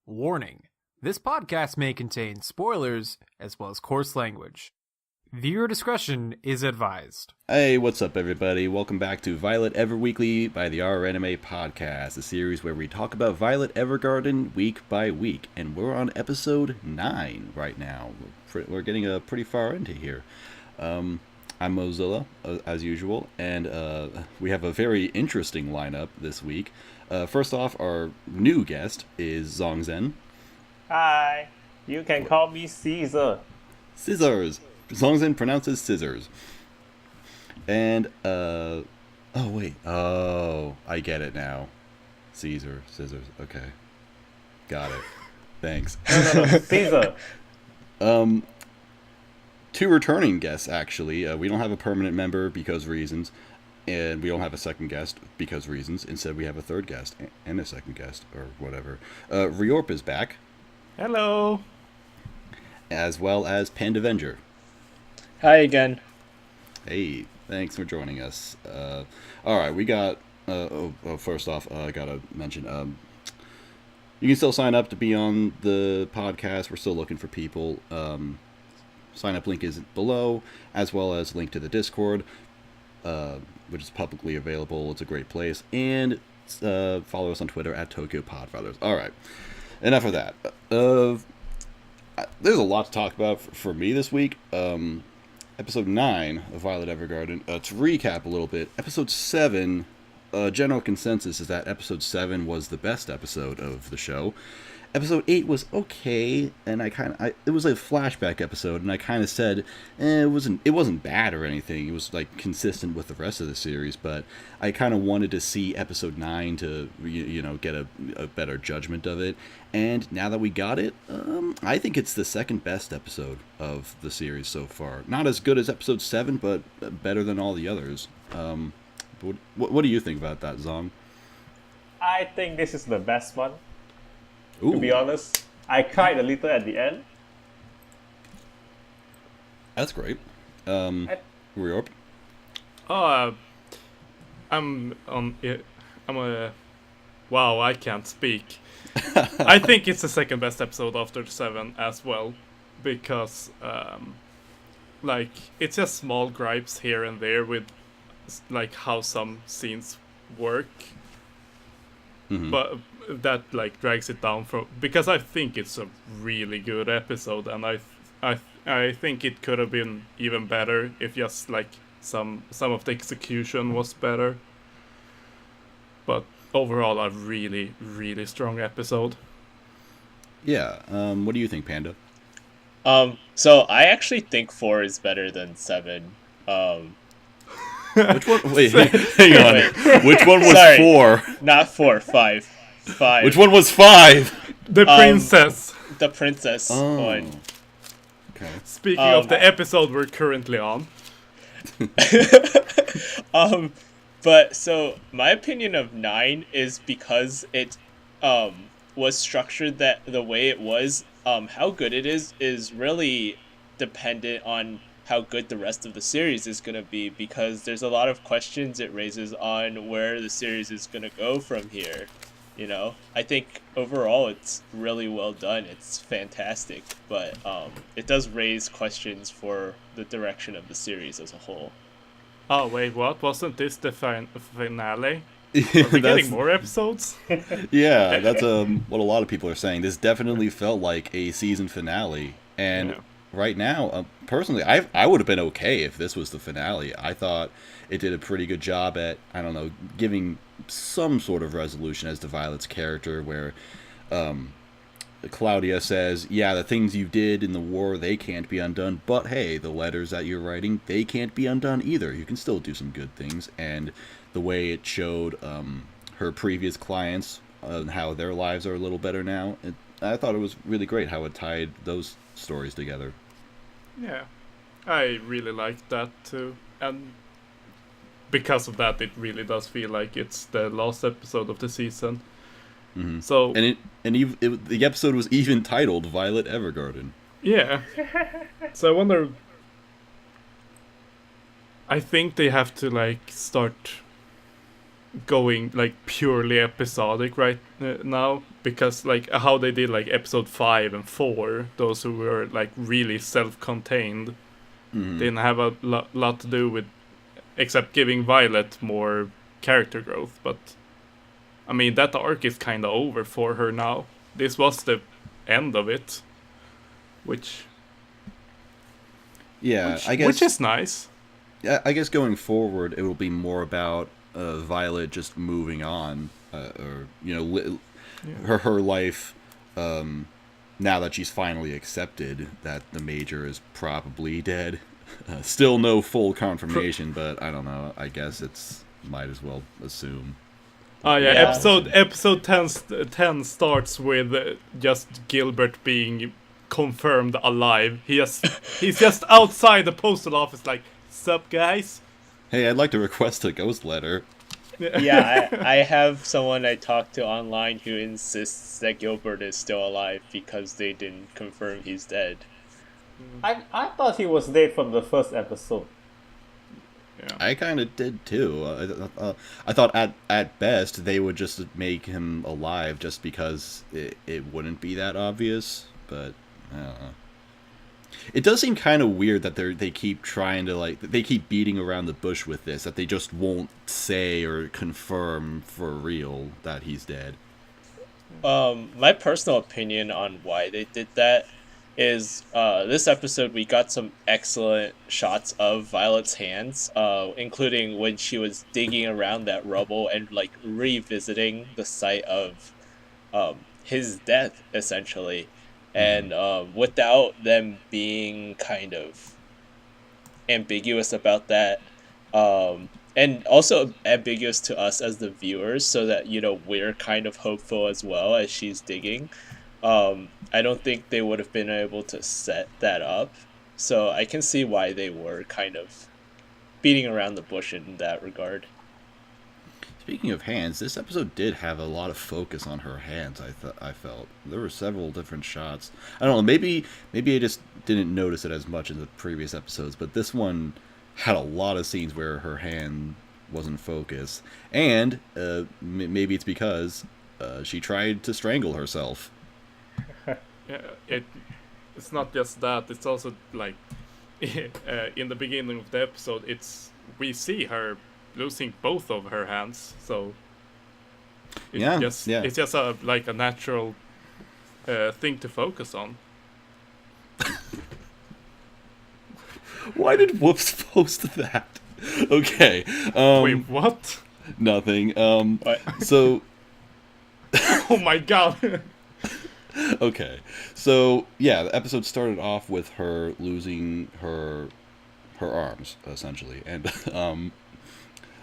Warning: this podcast may contain spoilers as well as coarse language. Viewer discretion is advised. Hey, what's up, everybody? Welcome back to Violet Everweekly by the Our Anime Podcast, a series where we talk about Violet Evergarden week by week, and we're on episode 9 right now. We're getting pretty far into here. I'm Mozilla, as usual, and we have a very interesting lineup this week. First off, our new guest is Zongzen. Hi, you can call me Caesar. Scissors! Zongzen pronounces scissors. And, I get it now. Caesar, scissors, okay. Got it. Thanks. No, Caesar. Two returning guests, actually. We don't have a permanent member because reasons, and we don't have a second guest because reasons. Instead, we have a third guest and a second guest, or whatever. Riorp is back. Hello. As well as Pandavenger. Hi again. Hey, thanks for joining us. Alright, we got... first off, I gotta mention... you can still sign up to be on the podcast. We're still looking for people. Sign up link is below, as well as link to the Discord, which is publicly available. It's a great place. And follow us on Twitter at TokyoPodFathers. Alright, enough of that. There's a lot to talk about for me this week. Episode 9 of Violet Evergarden. To recap a little bit, Episode 7, general consensus is that Episode 7 was the best episode of the show. Episode 8 was okay, and it was a flashback episode, and I kind of said, it wasn't bad or anything. It was like consistent with the rest of the series, but I kind of wanted to see Episode 9 to get a better judgment of it. And now that we got it, I think it's the second best episode of the series so far. Not as good as Episode 7, but better than all the others. What do you think about that, Zong? I think this is the best one. Ooh. To be honest, I cried a little at the end. That's great. Riorp? Wow, I can't speak. I think it's the second best episode after 7 as well, because it's just small gripes here and there with like how some scenes work, but that drags it down because I think it's a really good episode, and I think it could have been even better if just some of the execution was better. But overall, a really, really strong episode. Yeah. What do you think, Panda? So I actually think 4 is better than 7. Which one? Wait, hang on. Which one was Sorry. 4? Not 4, 5. 5. Which one was 5? The princess. The princess one. Okay. Speaking of the episode we're currently on. But so my opinion of 9 is because it was structured that the way it was. How good it is really dependent on how good the rest of the series is going to be, because there's a lot of questions it raises on where the series is going to go from here. I think overall it's really well done. It's fantastic, but it does raise questions for the direction of the series as a whole. Oh wait, what? Wasn't this the finale? Are we getting more episodes? Yeah, that's what a lot of people are saying. This definitely felt like a season finale, and Yeah. right now, personally, I would have been okay if this was the finale. I thought it did a pretty good job at, giving some sort of resolution as to Violet's character, where Claudia says, yeah, the things you did in the war, they can't be undone, but hey, the letters that you're writing, they can't be undone either. You can still do some good things. And the way it showed her previous clients, how their lives are a little better now, I thought it was really great how it tied those stories together. Yeah, I really liked that too, and because of that, it really does feel like it's the last episode of the season. Mm-hmm. So the episode was even titled Violet Evergarden. Yeah. So I wonder. I think they have to start going like purely episodic right now, because like how they did like episode 5 and 4, those who were like really self-contained, didn't have a lot to do with, except giving Violet more character growth. But I mean, that arc is kind of over for her now. This was the end of it, which I guess, which is nice. Yeah, I guess going forward, it will be more about Violet just moving on, or her life. Now that she's finally accepted that the Major is probably dead. Still no full confirmation, but I don't know. I guess it's might as well assume. Oh yeah, Yeah. episode 10 starts with just Gilbert being confirmed alive. He's just outside the postal office like, "Sup guys?" Hey, I'd like to request a ghost letter. Yeah, I have someone I talked to online who insists that Gilbert is still alive because they didn't confirm he's dead. I thought he was dead from the first episode. I kind of did too. I thought at best they would just make him alive just because it wouldn't be that obvious. But I don't know. It does seem kind of weird that they keep trying to they keep beating around the bush with this, that they just won't say or confirm for real that he's dead. My personal opinion on why they did that is this episode we got some excellent shots of Violet's hands, including when she was digging around that rubble and like revisiting the site of his death essentially, and without them being kind of ambiguous about that, and also ambiguous to us as the viewers, so that we're kind of hopeful as well as she's digging. I don't think they would have been able to set that up. So I can see why they were kind of beating around the bush in that regard. Speaking of hands, this episode did have a lot of focus on her hands. I felt there were several different shots. I don't know. Maybe I just didn't notice it as much in the previous episodes, but this one had a lot of scenes where her hand wasn't focused, and maybe it's because she tried to strangle herself. Yeah, it's not just that. It's also like in the beginning of the episode, we see her losing both of her hands. So it's just a natural thing to focus on. Why did Whoops post that? Okay. Wait, what? Nothing. What? So. Oh my god. Okay, so yeah, the episode started off with her losing her arms essentially, and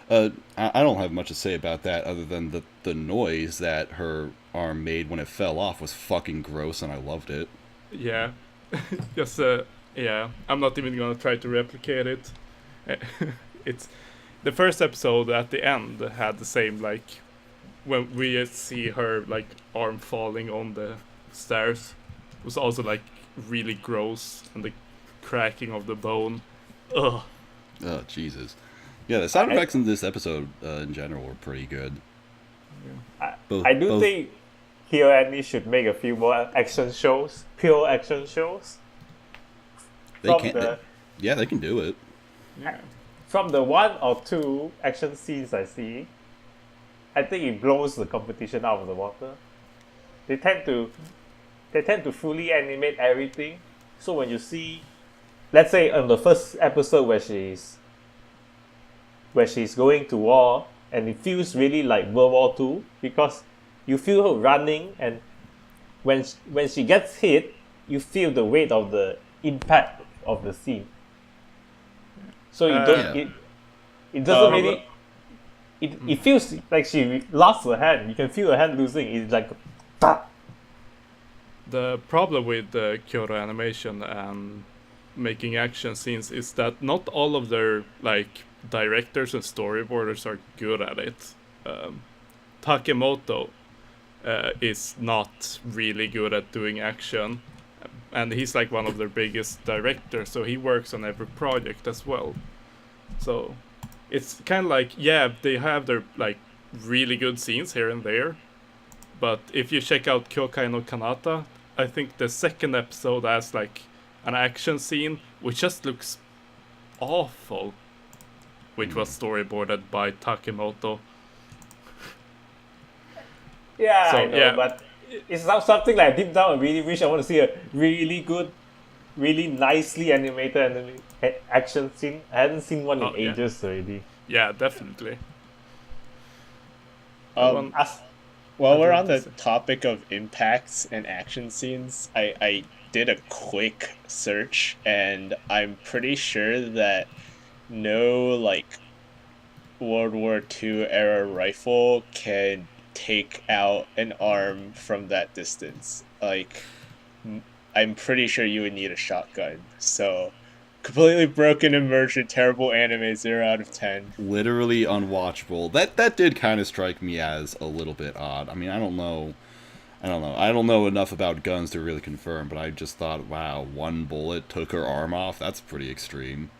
I don't have much to say about that other than the noise that her arm made when it fell off was fucking gross, and I loved it. Yeah, just yeah. I'm not even gonna try to replicate it. It's the first episode at the end had the same, like when we see her like arm falling on the stairs. It was also like really gross, and the cracking of the bone. Ugh. Oh Jesus. Yeah, the sound effects in this episode in general were pretty good. I do think Annie should make a few more action shows, pure action shows. They can. Yeah, they can do it. Yeah. From the 1 or 2 action scenes I see, I think it blows the competition out of the water. They tend to fully animate everything. So when you see, let's say on the first episode where she's going to war, and it feels really like World War II, because you feel her running, and when she gets hit, you feel the weight of the impact of the scene. So it doesn't really. It feels like she lost her hand. You can feel her hand losing. It's like, bah! The problem with the Kyoto Animation and making action scenes is that not all of their like directors and storyboarders are good at it. Takemoto is not really good at doing action, and he's like one of their biggest directors, so he works on every project as well. So it's kind of like, yeah, they have their like really good scenes here and there. But if you check out Kyokai no Kanata, I think the second episode has like an action scene which just looks awful, which was storyboarded by Takemoto. Yeah, So, I know, yeah. but it's not something like deep down I really wish I want to see a really good, really nicely animated action scene. I hadn't seen one in Oh, yeah. ages already. Yeah, definitely. One- While we're I'd on like the to say- topic of impacts and action scenes, I did a quick search, and I'm pretty sure that no like World War II era rifle can take out an arm from that distance. Like, I'm pretty sure you would need a shotgun. So, completely broken immersion, terrible anime, 0 out of 10. Literally unwatchable. That did kind of strike me as a little bit odd. I mean, I don't know enough about guns to really confirm, but I just thought, wow, one bullet took her arm off. That's pretty extreme.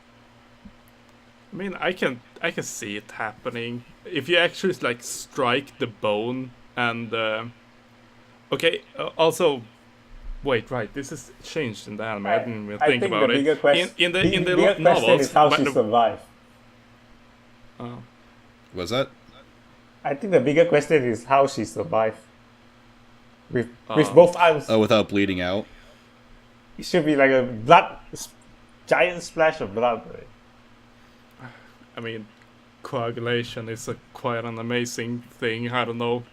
I mean, I can see it happening if you actually like strike the bone and. Okay. Also, wait. Right. This is changed in the anime. I didn't even think about the it. bigger In the bigger question novels, is how but she the- survived. Was that? I think the bigger question is how she survived. With Oh. both arms, Oh, without bleeding out? it should be like a giant splash of blood. Right? I mean, coagulation is quite an amazing thing. I don't know.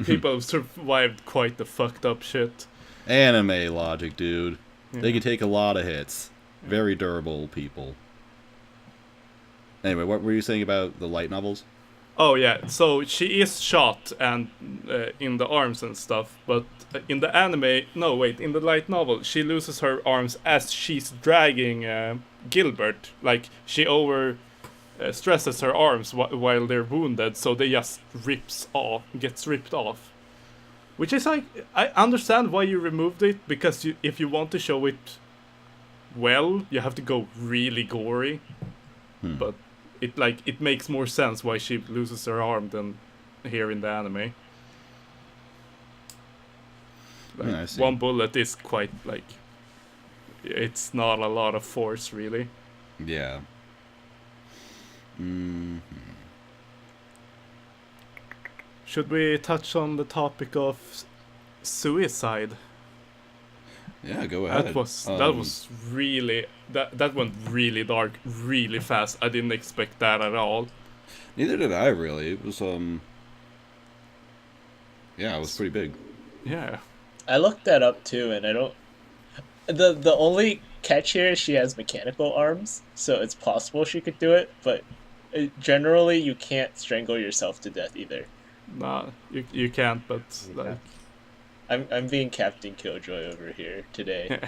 People have survived quite the fucked up shit. Anime logic, dude. They Yeah. can take a lot of hits. Very durable people. Anyway, what were you saying about the light novels? Oh yeah, so she is shot and in the arms and stuff, but in the anime, no wait, in the light novel, she loses her arms as she's dragging Gilbert. Like she over stresses her arms while they're wounded, so they just gets ripped off. Which is like, I understand why you removed it, because if you want to show it well, you have to go really gory. But it makes more sense why she loses her arm than here in the anime. Like, I see. one bullet is quite like, it's not a lot of force really. Yeah. Should we touch on the topic of suicide? Yeah, go ahead. That was really that went really dark really fast. I didn't expect that at all. Neither did I, really. It was, yeah, it was pretty big. Yeah. I looked that up too, and I don't. The only catch here is she has mechanical arms, so it's possible she could do it, but generally you can't strangle yourself to death either. Nah, you can't, but like I'm being Captain Killjoy over here today.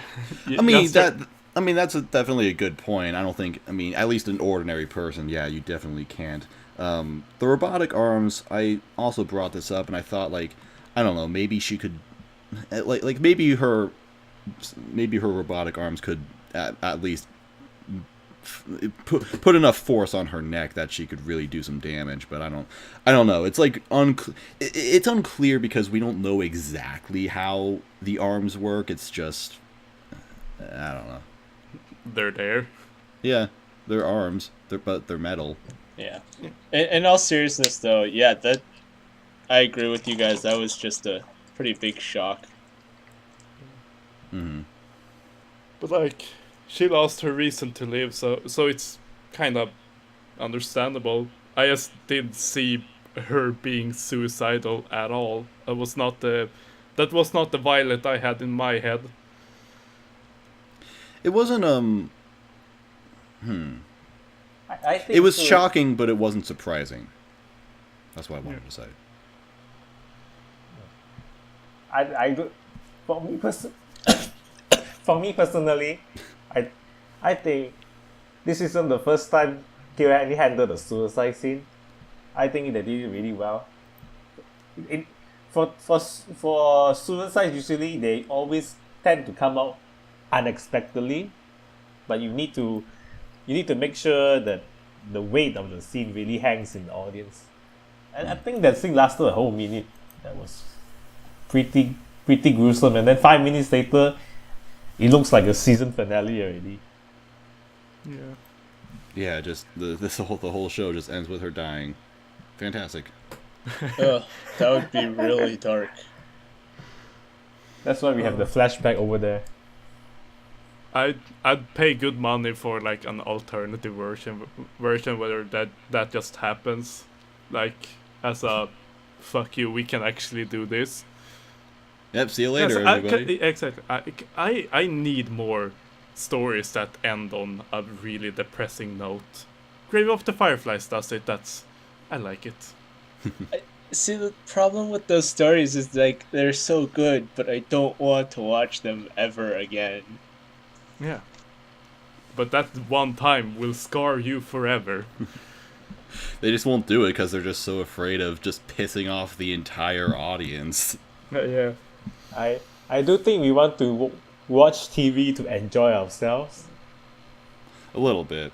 I mean, that's definitely a good point. I don't think, I mean, at least an ordinary person, yeah, you definitely can't. The robotic arms, I also brought this up, and I thought, like, I don't know, maybe she could, like maybe her robotic arms could at least put enough force on her neck that she could really do some damage, but I don't know. It's like it's unclear because we don't know exactly how the arms work. It's just, I don't know. they're there. Yeah, they're arms, but they're metal. Yeah. In all seriousness, though, yeah, that I agree with you guys. That was just a pretty big shock. Mm-hmm. But like, she lost her reason to live, so it's kind of understandable. I just didn't see her being suicidal at all. That was not the Violet I had in my head. It wasn't I think It was so. shocking, but it wasn't surprising. That's what I wanted to say. I do. For me personally, I think this isn't the first time Kyoani handled a suicide scene. I think they did it really well. For suicide, usually they always tend to come out unexpectedly, but you need to make sure that the weight of the scene really hangs in the audience. And I think that scene lasted a whole minute. That was pretty gruesome. And then 5 minutes later, it looks like a season finale already. Yeah. Yeah, just the whole show just ends with her dying. Fantastic. Ugh, that would be really dark. That's why we have the flashback over there. I'd pay good money for like an alternative version whether that just happens, like as a fuck you, we can actually do this. Yep, see you later, Yes, everybody. Exactly. I need more stories that end on a really depressing note. Grave of the Fireflies does it. I like it. See, the problem with those stories is like they're so good, but I don't want to watch them ever again. Yeah. But that one time will scar you forever. They just won't do it because they're just so afraid of just pissing off the entire audience. Yeah. I do think we want to watch TV to enjoy ourselves. A little bit.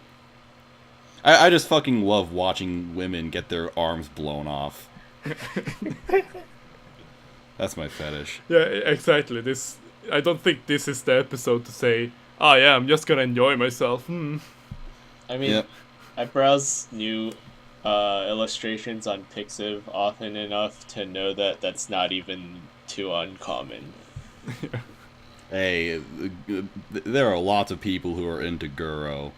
I just fucking love watching women get their arms blown off. That's my fetish. Yeah, exactly. I don't think this is the episode to say, oh yeah, I'm just gonna enjoy myself. I mean, Yep. I browse new illustrations on Pixiv often enough to know that that's not even too uncommon. Hey, there are lots of people who are into Guro.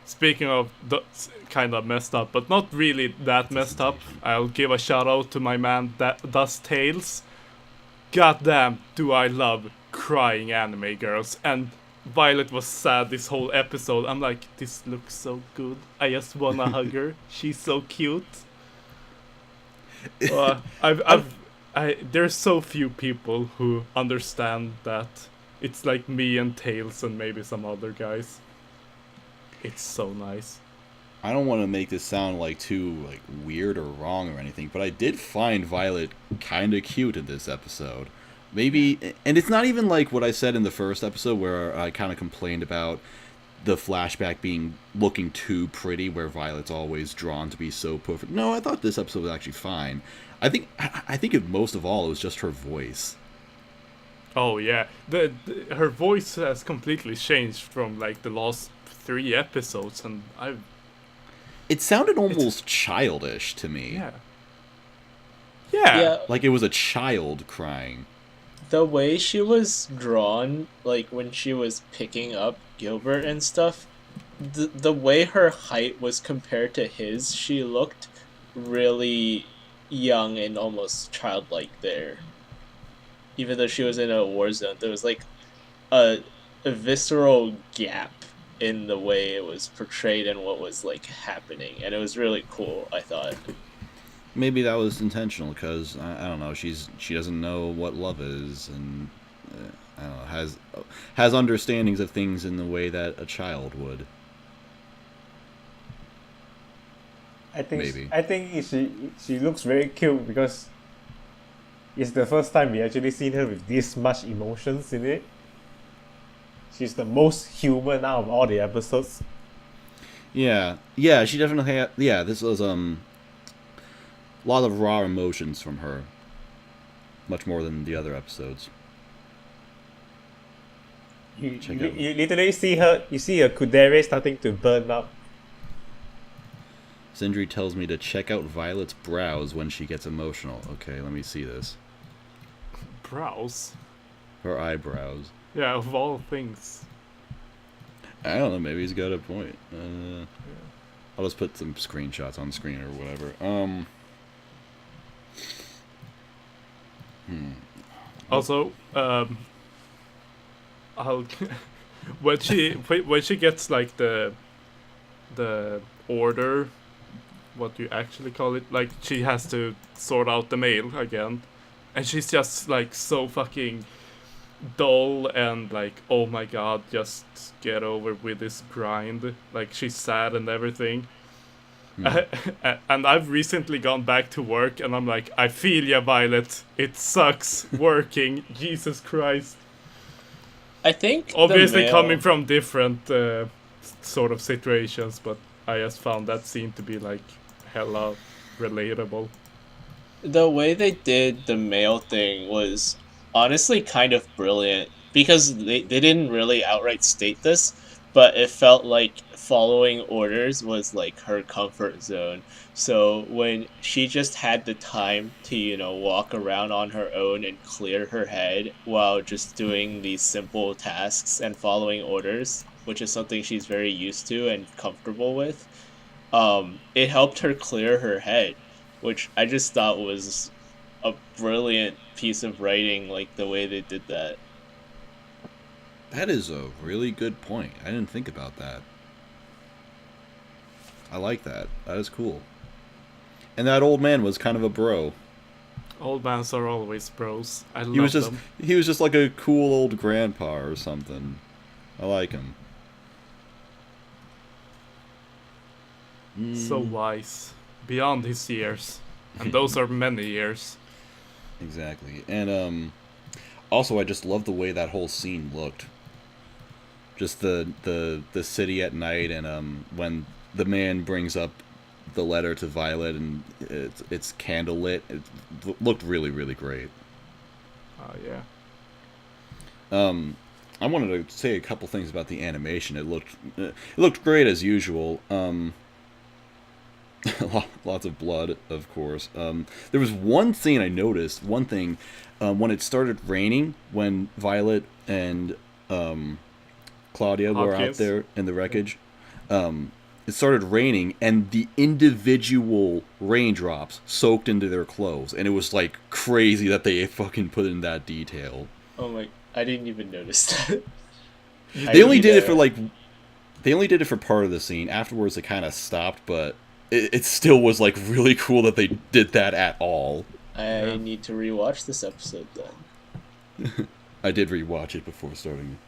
Speaking of kind of messed up, but not really that messed up, I'll give a shout out to my man Dust Tales. Goddamn, do I love crying anime girls. And Violet was sad this whole episode. I'm like, this looks so good. I just wanna hug her. She's so cute. There's so few people who understand that. It's like me and Tails and maybe some other guys. It's so nice. I don't want to make this sound like too like weird or wrong or anything, but I did find Violet kind of cute in this episode. Maybe, and it's not even like what I said in the first episode where I kind of complained about the flashback looking too pretty, where Violet's always drawn to be so perfect. No, I thought this episode was actually fine. I think most of all it was just her voice. Oh yeah, her voice has completely changed from like the last 3 episodes, and It sounded almost childish to me. Yeah. Like it was a child crying. The way she was drawn, like when she was picking up Gilbert and stuff, the way her height was compared to his, she looked really young and almost childlike there. Even though she was in a war zone, there was like a visceral gap in the way it was portrayed and what was like happening, and it was really cool, I thought. Maybe that was intentional because I don't know. She doesn't know what love is, and I don't know, has understandings of things in the way that a child would. I think Maybe. I think she looks very cute because it's the first time we actually seen her with this much emotions in it. She's the most human out of all the episodes. Yeah, she definitely had. Yeah, this was a lot of raw emotions from her, much more than the other episodes. You Check out. literally see her. You see her kudere starting to burn up. Sindri tells me to check out Violet's brows when she gets emotional. Okay, let me see this. Brows. Her eyebrows. Yeah, of all things. I don't know. Maybe he's got a point. I'll just put some screenshots on screen or whatever. Also, I'll when she gets like the order, what do you actually call it? Like she has to sort out the mail again, and she's just like so fucking dull and like, oh my god, just get over with this grind. Like she's sad and everything. And I've recently gone back to work, and I'm like, I feel ya, Violet. It sucks working. Jesus Christ. I think Obviously the male, coming from different sort of situations, but I just found that scene to be like hella relatable. The way they did the mail thing was honestly kind of brilliant because they didn't really outright state this, but it felt like following orders was like her comfort zone. So when she just had the time to, walk around on her own and clear her head while just doing these simple tasks and following orders, which is something she's very used to and comfortable with, it helped her clear her head, which I just thought was a brilliant piece of writing, like the way they did that. That is a really good point. I didn't think about that. I like that. That is cool. And that old man was kind of a bro. Old mans are always bros. I love them. He was just like a cool old grandpa or something. I like him. So wise. Beyond his years. And those are many years. Exactly. And also I just love the way that whole scene looked. Just the city at night, and when the man brings up the letter to Violet and it's candlelit, it looked really, really great. Oh yeah. I wanted to say a couple things about the animation. It looked great as usual. Lots of blood, of course. There was one scene I noticed. One thing, when it started raining, when Violet and Claudia were out there in the wreckage, it started raining, and the individual raindrops soaked into their clothes, and it was like crazy that they fucking put in that detail. Oh my! I didn't even notice that. They only did it for part of the scene. Afterwards, it kind of stopped, but it still was like really cool that they did that at all. I need to rewatch this episode then. I did rewatch it before starting.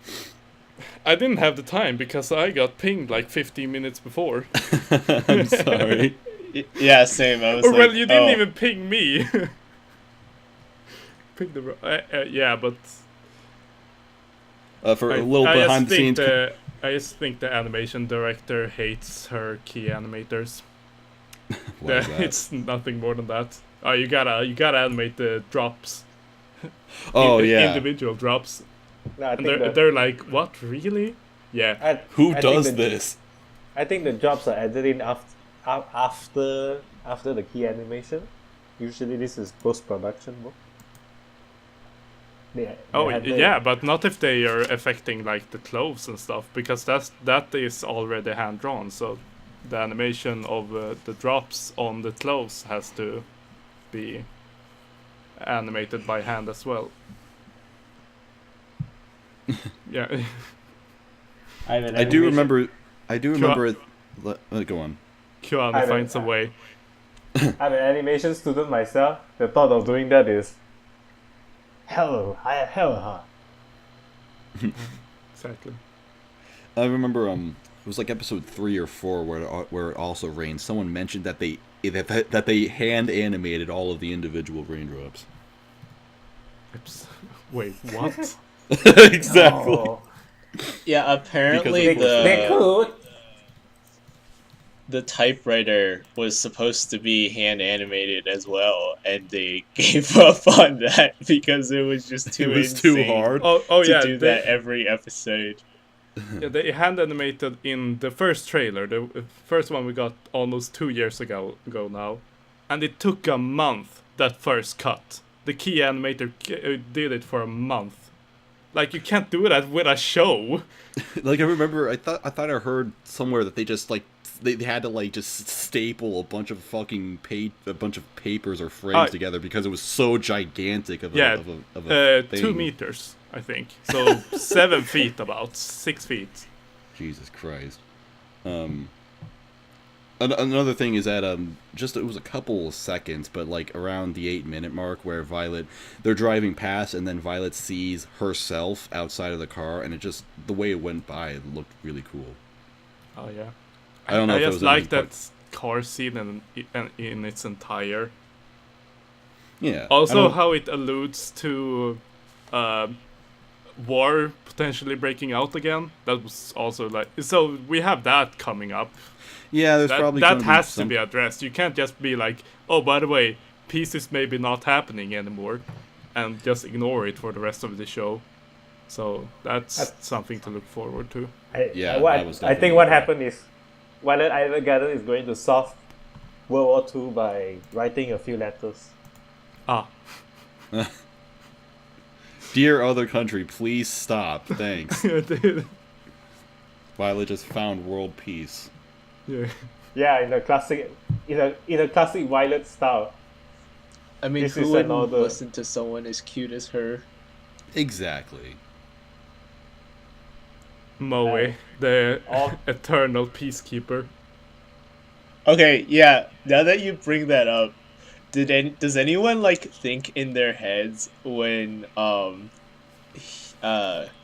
I didn't have the time because I got pinged like 15 minutes before. I'm sorry. Yeah, same. I was Or like, well, you didn't even ping me. Ping the yeah, but for a little behind the scenes. I just think the animation director hates her key animators. Why is that? It's nothing more than that. You gotta animate the drops. Oh yeah, individual drops. No, I And think they're like, what, really? Yeah. who does this? I think the jobs are added in after the key animation. Usually this is post-production work. Yeah, but not if they are affecting like the clothes and stuff, because that is already hand drawn. So the animation of the drops on the clothes has to be animated by hand as well. Yeah. I do remember. Go on. Kyoani finds a way. I'm an animation student myself. The thought of doing that is hell. Exactly. I remember. It was like episode 3 or 4 where it also rained. Someone mentioned that they hand animated all of the individual raindrops. Wait, what? Exactly. No. Yeah, apparently They could. the typewriter was supposed to be hand animated as well, and they gave up on that because it was just too too hard. to do that every episode. Yeah, they hand animated in the first trailer, the first one we got almost 2 years ago now, and it took a month, that first cut. The key animator did it for a month. Like, you can't do that with a show. Like, I remember, I thought I heard somewhere that they just like they had to like just staple a bunch of fucking papers or frames together because it was so gigantic of a thing. 2 meters, I think. So 7 feet, about 6 feet. Jesus Christ. Another thing is that it was a couple of seconds, but like around the 8-minute mark where they're driving past and then Violet sees herself outside of the car, and the way it went by, it looked really cool. Oh yeah. I don't know. I just like that car scene in its entire. Yeah. Also, how it alludes to war potentially breaking out again. That was also like, so we have that coming up. Yeah, there's probably that gonna has be to be addressed. You can't just be like, oh, by the way, peace is maybe not happening anymore, and just ignore it for the rest of the show. So that's something to look forward to. I think what happened is Violet Evergarden is going to solve World War II by writing a few letters. Ah. Dear other country, please stop. Thanks. Dude. Violet just found world peace. Yeah. Yeah, in a classic Violet style. I mean, This who is wouldn't another- listen to someone as cute as her? Exactly. Moe, the all- eternal peacekeeper. Okay, yeah. Now that you bring that up, does anyone like think in their heads when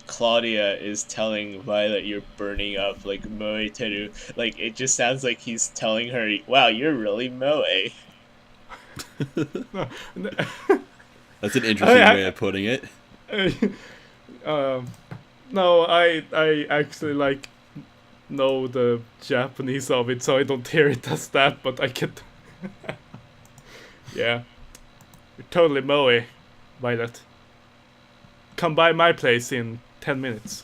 Claudia is telling Violet you're burning up like Moe Teru? Like it just sounds like he's telling her, "Wow, you're really Moe." That's an interesting way of putting it. No, I actually like know the Japanese of it, so I don't hear it as that, but I can. Yeah, you're totally Moe, Violet. Come by my place in 10 minutes.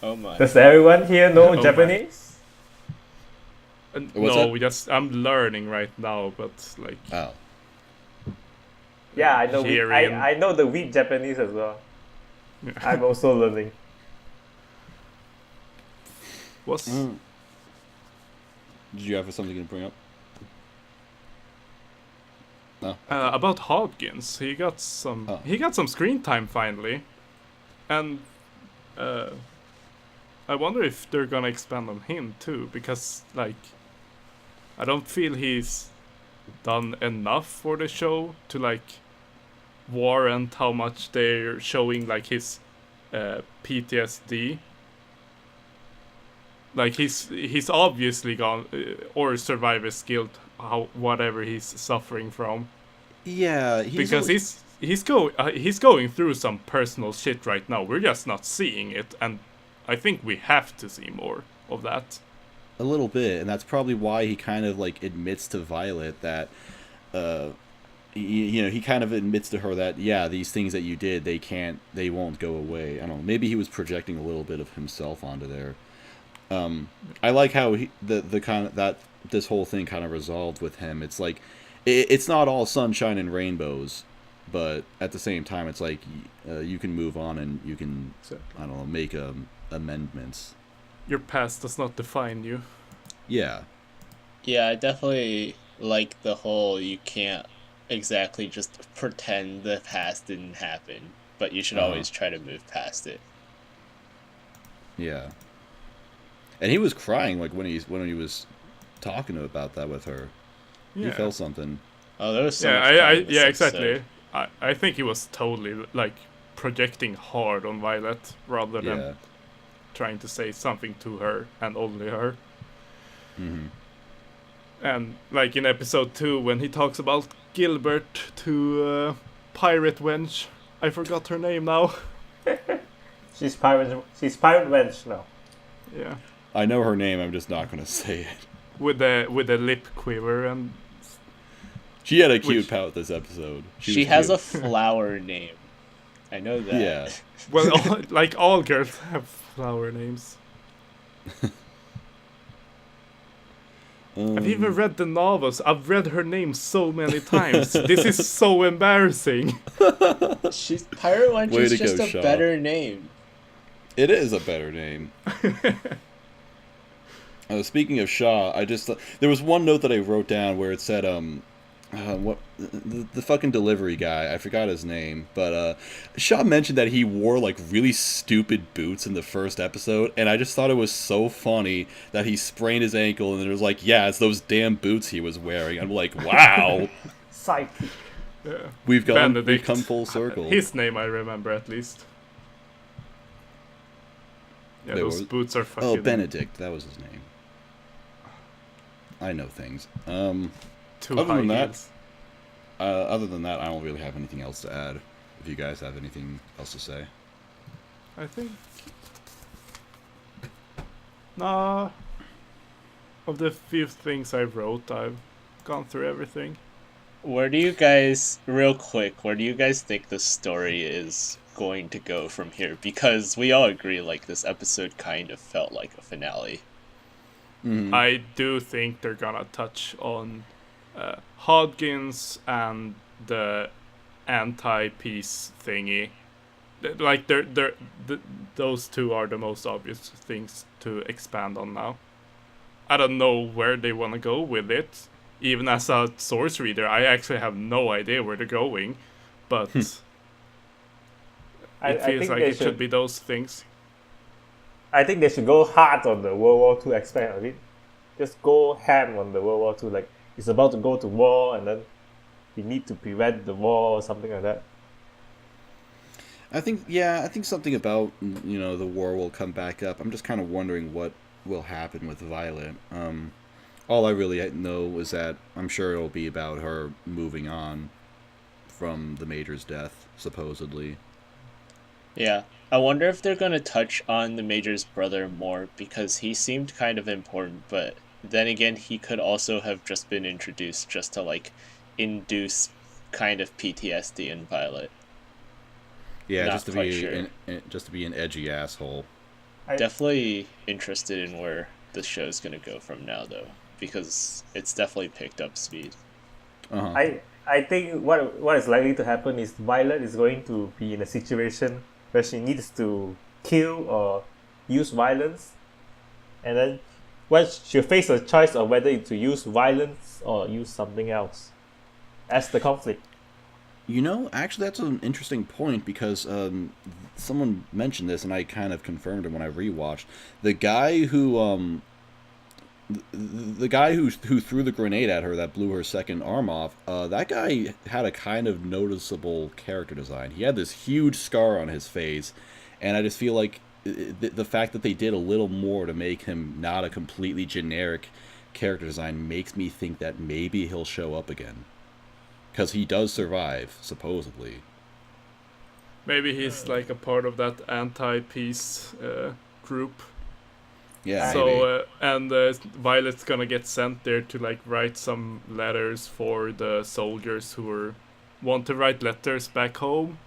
Oh my. Does everyone here know my. Japanese? What's No, that? I'm learning right now, but like. Oh. Yeah, I know. Hearing. I know the weak Japanese as well. I'm also learning. What's Did you have something to bring up? No. about Hawkins? He got some. Oh. He got some screen time finally, and I wonder if they're gonna expand on him too, because like, I don't feel he's done enough for the show to like warrant how much they're showing like his PTSD. Like he's obviously gone or survivor's guilt, whatever he's suffering from, Yeah, because he's going through some personal shit right now. We're just not seeing it, and I think we have to see more of that. a little bit, and that's probably why he kind of like admits to Violet that, he kind of admits to her that these things that you did, they won't go away. I don't know. Maybe he was projecting a little bit of himself onto there. I like how the kind of that this whole thing kind of resolved with him. It's like it's not all sunshine and rainbows, but at the same time, it's like you can move on and you can I don't know, make amendments. Your past does not define you. Yeah. Yeah, I definitely like the whole you can't exactly just pretend the past didn't happen, but you should always try to move past it. Yeah. And he was crying like when he was talking about that with her. He Yeah. felt something. Oh, there was so Yeah, much crying in this exactly. episode. I think he was totally like projecting hard on Violet rather than Yeah. trying to say something to her and only her. Mm-hmm. And like in episode 2 when he talks about Gilbert to Pirate Wench, I forgot her name now. She's pirate wench now. Yeah, I know her name. I'm just not gonna say it. with the lip quiver and She had a cute Which- pout this episode. She was has cute. a flower name. I know that. Yeah. well, all girls have flower names. I've even read the novels. I've read her name so many times. This is so embarrassing. She's Pirate Wench Way is to just go, a Shaw. better name. It is a better name. Speaking of Shaw, I just there was one note that I wrote down where it said what the fucking delivery guy, I forgot his name, but Shaw mentioned that he wore like really stupid boots in the first episode, and I just thought it was so funny that he sprained his ankle and it was like, yeah, it's those damn boots he was wearing. I'm like, wow. Psych. We've Benedict. come full circle. His name I remember at least. Yeah, Wait, those what? boots are fucking... Oh, Benedict, that was his name. I know things. Too Other high than that, heels. Other than that, I don't really have anything else to add. If if you guys have anything else to say. I think. Nah. Of the few things I wrote, I've gone through everything. Where do you guys, real quick, where do you guys think the story is going to go from here? Because we all agree, like, this episode kind of felt like a finale. Mm-hmm. I do think they're gonna touch on Hodgins and the anti-peace thingy. Like, those two are the most obvious things to expand on now. I don't know where they want to go with it. Even as a source reader, I actually have no idea where they're going. But it feels like it should be those things. I think they should go hard on the World War II aspect of it. Just go ham on the World War II. Like, it's about to go to war, and then we need to prevent the war or something like that. I think something about, the war will come back up. I'm just kind of wondering what will happen with Violet. All I really know is that I'm sure it'll be about her moving on from the Major's death, supposedly. Yeah. I wonder if they're going to touch on the Major's brother more, because he seemed kind of important, but then again, he could also have just been introduced just to, like, induce kind of PTSD in Violet. Yeah, Not just to quite be sure. just to be an edgy asshole. Definitely interested in where the show's going to go from now, though, because it's definitely picked up speed. Uh-huh. I think what is likely to happen is Violet is going to be in a situation where she needs to kill or use violence, and then she'll face a choice of whether to use violence or use something else as the conflict. Actually, that's an interesting point because someone mentioned this, and I kind of confirmed it when I rewatched. The guy who who threw the grenade at her that blew her second arm off, that guy had a kind of noticeable character design. He had this huge scar on his face, and I just feel like the fact that they did a little more to make him not a completely generic character design makes me think that maybe he'll show up again. Because he does survive, supposedly. Maybe he's like a part of that anti-peace group. Yeah, So Violet's gonna get sent there to like write some letters for the soldiers who want to write letters back home,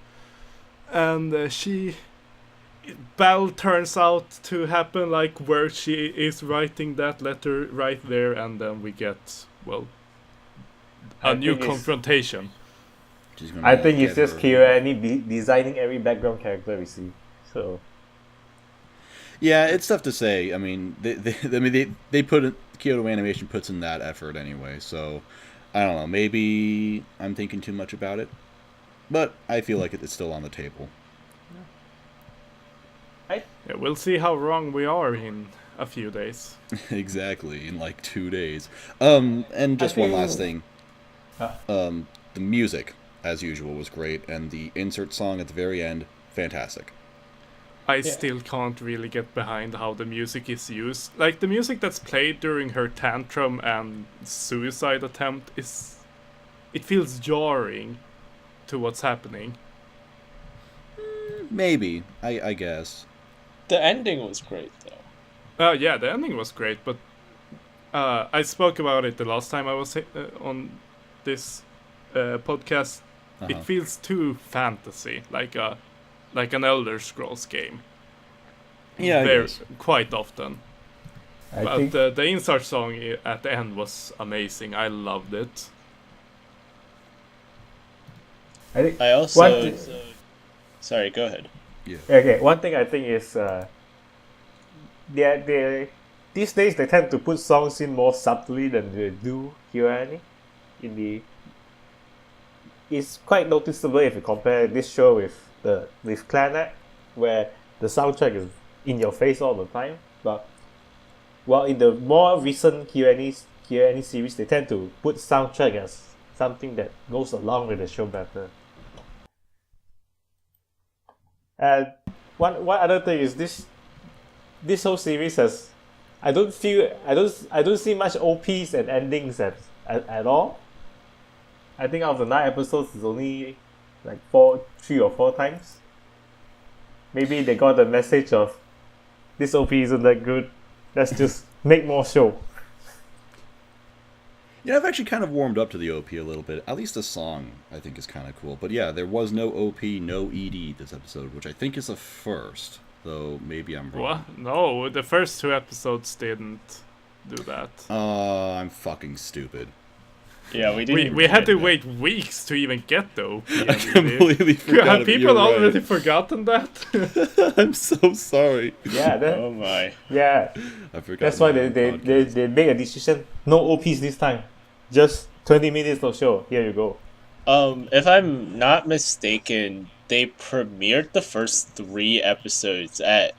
and battle turns out to happen like where she is writing that letter right there, and then we get a new confrontation. I think it's just Kyoani designing every background character we see. So. Yeah, it's tough to say. I mean, they put it, Kyoto Animation puts in that effort anyway. So I don't know. Maybe I'm thinking too much about it, but I feel like it's still on the table. Yeah, we'll see how wrong we are in a few days. Exactly, in like 2 days. And just one last thing. The music, as usual, was great, and the insert song at the very end, fantastic. I still can't really get behind how the music is used. Like, the music that's played during her tantrum and suicide attempt it feels jarring to what's happening. Maybe, I guess. The ending was great, though. Yeah, the ending was great, but I spoke about it the last time I was on this podcast. Uh-huh. It feels too fantasy, like an Elder Scrolls game. Yeah, quite often. But the insert song at the end was amazing. I loved it. I also... Sorry, go ahead. Yeah. Okay, one thing I think is these days they tend to put songs in more subtly than they do Kyoani. It's quite noticeable if you compare this show with Clannad, where the soundtrack is in your face all the time. But while in the more recent Kyoani series, they tend to put soundtrack as something that goes along with the show better. And one other thing is this whole series has I don't see much OPs and endings at all. I think out of the 9 episodes, it's only like 3 or 4 times. Maybe they got the message of this OP isn't that good. Let's just make more show. Yeah, I've actually kind of warmed up to the OP a little bit. At least the song, I think, is kind of cool. But yeah, there was no OP, no ED this episode, which I think is a first. Though maybe I'm wrong. What? No, the first 2 episodes didn't do that. I'm fucking stupid. Yeah, we didn't. We had to get wait weeks to even get the OP. I completely forgot. Have of it, people you're right. already forgotten that? I'm so sorry. Yeah, that. Oh my. yeah. I forgot. That's why my they podcast. make a decision. No OPs this time. Just 20 minutes of show. Here you go. If I'm not mistaken, they premiered the first 3 episodes at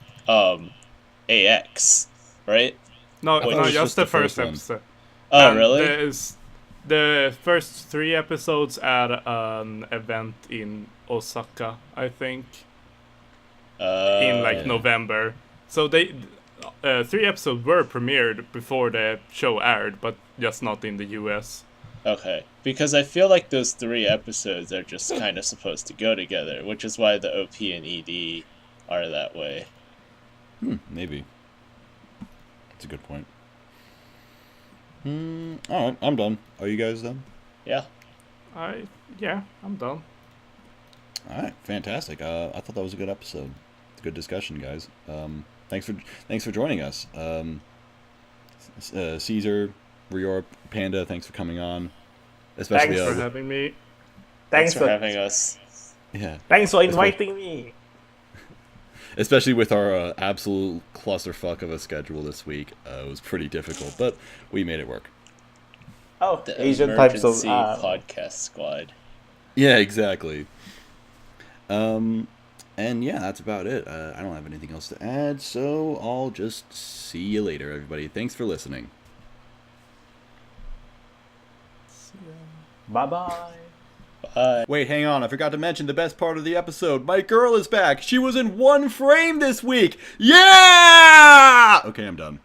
AX, right? No, thought it no, was just the first first one. episode. Oh, And really? there's the first 3 episodes at an event in Osaka, I think, in like November. So they 3 episodes were premiered before the show aired, but just not in the US. Okay, because I feel like those 3 episodes are just kind of supposed to go together, which is why the OP and ED are that way. Maybe. That's a good point. Alright, I'm done. Are you guys done? Yeah. Yeah, I'm done. Alright, fantastic. I thought that was a good episode. It's a good discussion, guys. Thanks for joining us. Caesar, Rior, Panda, thanks for coming on. Especially Thanks For having me. Thanks for having us. yeah. Thanks for inviting me. Especially with our absolute clusterfuck of a schedule this week. It was pretty difficult, but we made it work. Oh, The Asian time zone. emergency podcast squad. Yeah, exactly. And yeah, that's about it. I don't have anything else to add, so I'll just see you later, everybody. Thanks for listening. Bye-bye. Bye. Wait, hang on. I forgot to mention the best part of the episode. My girl is back. She was in one frame this week. Yeah! Okay, I'm done.